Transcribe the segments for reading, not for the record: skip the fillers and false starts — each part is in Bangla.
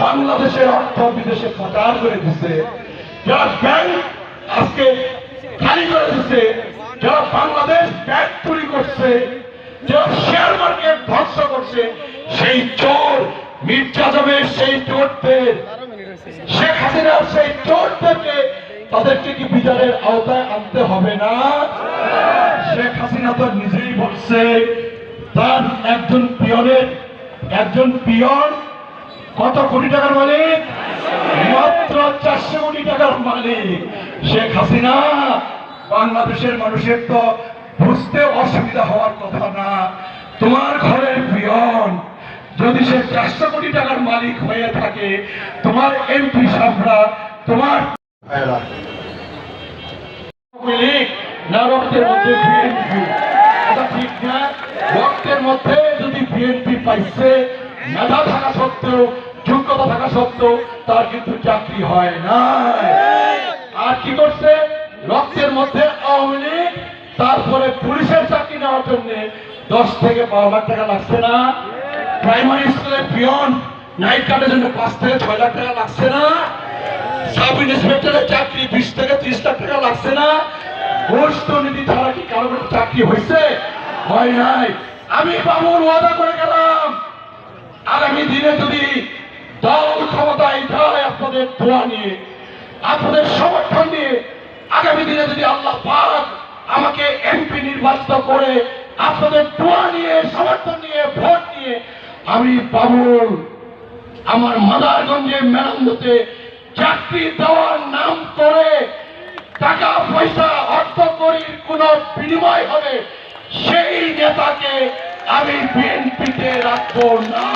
বাংলাদেশের অর্থ বিদেশে পাচার করে দিচ্ছে, যারা ব্যাংক আজকে খালি করে দিচ্ছে, যারা বাংলাদেশ ব্যাংক চুরি করছে, যারা শেয়ার মার্কেট ধ্বংস করছে, সেই চোর মির্জা যাবে, সেই চোরদের শেখ হাসিনার সেই চোরদেরকে তাদেরকে কি বিচারের আওতায় আনতে হবে না? শেখ হাসিনা তো নিজেই বলছে তার একজন পিয়ন কত কোটি টাকার মালিক, মাত্র 400 কোটি টাকার মালিক শেখ হাসিনা। বাংলাদেশের মানুষের তো বুঝতে অসুবিধা হওয়ার কথা না। তোমার ঘরের পিয়ন যদি সে 400 কোটি টাকার মালিক হয়ে থাকে, তোমার এমপি সাহেবরা, তোমার না রক্তের মধ্যে বিএনপি, এটা ঠিক না। রক্তের মধ্যে যদি বিএনপি পাইছে, মেধা থাকা সত্ত্বেও, যোগ্যতা থাকা সত্ত্বেও তার কিন্তু চাকরি হয় না। আর কি করছে? রক্তের মধ্যে আওয়ামী লীগ, তারপরে পুলিশের চাকরি নেওয়ার জন্য 10 থেকে 12 লাখ টাকা লাগছে না? প্রাইমারি স্কুলের পিয়ন নাইট কার্ডের জন্য 5 থেকে 6 লাখ টাকা লাগছে না? সাব ইন্সপেক্টরের চাকরি 20 থেকে 30 লাখ টাকা লাগছে না? ঘুষ দুর্নীতি ছাড়া কি কারো চাকরি হয়েছে? হয় নাই। আমি বাবুর ওয়াদা করে গেলাম, আগামী দিনে যদি দল ক্ষমতায় যায়, আপনাদের দোয়া নিয়ে, আপনাদের সমর্থন নিয়ে, আগামী দিনে যদি আল্লাহ পাক আমাকে এমপি নির্বাচিত করে, আপনাদের দোয়া নিয়ে, সমর্থন নিয়ে, ভোট নিয়ে, আমি বাবুল আমার মাদারগঞ্জে মেরান্দতে চাকরি দেওয়ার নাম করে টাকা পয়সা অর্থ করির কোন বিনিময় হবে, সেই নেতাকে আমি বিএনপিতে রাখবো না।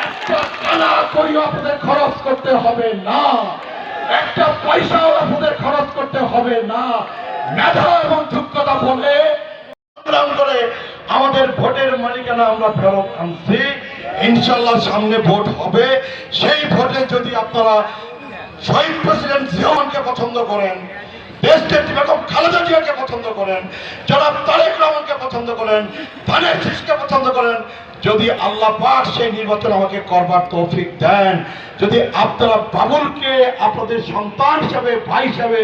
একটা কানা করিও আপনাদের খরচ করতে হবে না, একটা পয়সাও আপনাদের খরচ করতে হবে না। মেধা এবং যোগ্যতা বলে সংগ্রাম করে আমাদের ভোটের মালিকানা আমরা ফেরত আনছি। ইনশাল্লাহ সামনে ভোট হবে, সেই ভোটে যদি আপনারা শহীদ প্রেসিডেন্ট জিয়াউরকে পছন্দ করেন, দেশনেত্রী বেগম খালেদা জিয়াকে পছন্দ করেন, জনাব তারেক রহমানকে পছন্দ করেন, ধানের শীষকে পছন্দ করেন, যদি আল্লাহ পাক সেই নির্বাচন আমাকে করবার তৌফিক দেন, যদি আপনারা বাবুলকে আপনাদের সন্তান হিসাবে, ভাই হিসাবে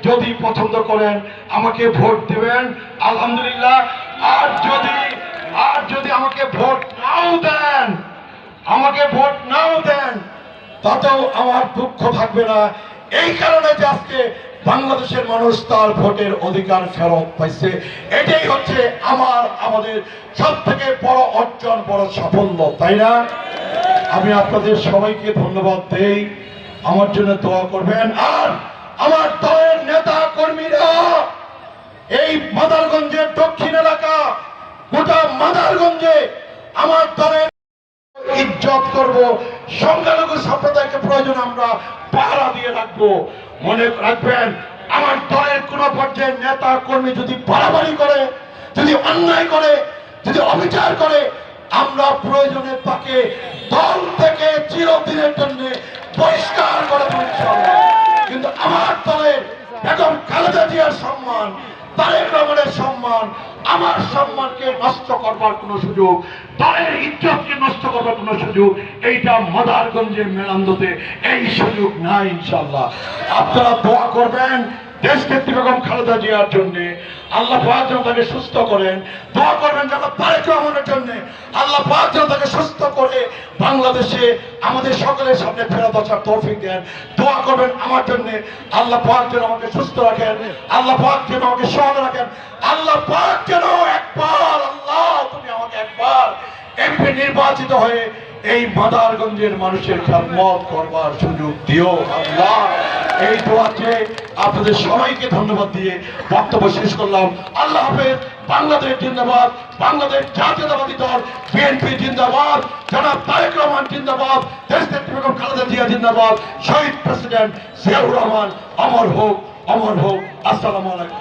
যদি পছন্দ করেন, আমাকে ভোট দেবেন, আলহামদুলিল্লাহ। আর যদি আমাকে ভোট নাও দেন, তাতেও আমার দুঃখ থাকবে না। এই কারণে যে আজকে বাংলাদেশের মানুষ তার ভোটের অধিকার ফেরত পাইছে, এটাই হচ্ছে আমাদের সব থেকে বড় অর্জন, বড় সাফল্য, তাই না? আমি আপনাদের সবাইকে ধন্যবাদ দেই, আমার জন্য দোয়া করবেন। আর আমার দলের নেতা কর্মীরা এই মাদারগঞ্জের দক্ষিণ এলাকা, গোটা মাদারগঞ্জে আমার দলের ইজ্জত করব, সংখ্যালঘু সম্প্রদায়কে প্রয়োজন আমরা পাহারা দিয়ে রাখবো। মনে রাখবেন, আমার দলের কোন পর্যায়ের নেতা কর্মী যদি বাড়াবাড়ি করে, যদি অন্যায় করে, যদি অবিচার করে, আমরা প্রয়োজনে তাকে দল থেকে চিরদিনের জন্য বহিষ্কার করে দেব ইনশাআল্লাহ। কিন্তু আমার দলের বেগম খালেদা জিয়ার সম্মান, তারেক রহমানের সম্মান, আমার সম্মানকে নষ্ট করবার কোন সুযোগ, দলের ইজ্জতকে নষ্ট করবার কোন সুযোগ এইটা মাদারগঞ্জের মেরান্দতে এই সুযোগ নাই ইনশাআল্লাহ। আপনারা দোয়া করবেন দেশনেত্রী বেগম খালেদা জিয়ার জন্য, আল্লাহ পাক যেন তাকে সুস্থ করেন। দোয়া করবেন যেন তারেক রহমানের জন্য, আল্লাহ পাক যেন তাকে সুস্থ করে বাংলাদেশে আমাদের সকলের সামনে ফেরত আসার তৌফিক দেন। দোয়া করবেন আমার জন্য, আল্লাহ পাক যেন আমাকে সুস্থ রাখেন, আল্লাহ পাক যেন আমাকে সহজ রাখেন, আল্লাহ পাক যেন একবার, আল্লাহ তুমি আমাকে একবার এমপি নির্বাচিত হয়ে এই মাদারগঞ্জের মানুষের খেদমত করবার সুযোগ দিও আল্লাহ। এই দোয়াতে আপনাদের সবাইকে ধন্যবাদ দিয়ে বক্তব্য শেষ করলাম। আল্লাহ হাফেজ। বাংলাদেশ জিন্দাবাদ, বাংলাদেশ জাতীয়তাবাদী দল বিএনপি জিন্দাবাদ, জনাব তারেক রহমান জিন্দাবাদ, দেশনেত্রী বেগম খালেদা জিয়া জিন্দাবাদ, শহীদ প্রেসিডেন্ট জিয়াউর রহমান অমর হোক, অমর হোক। আসসালামু আলাইকুম।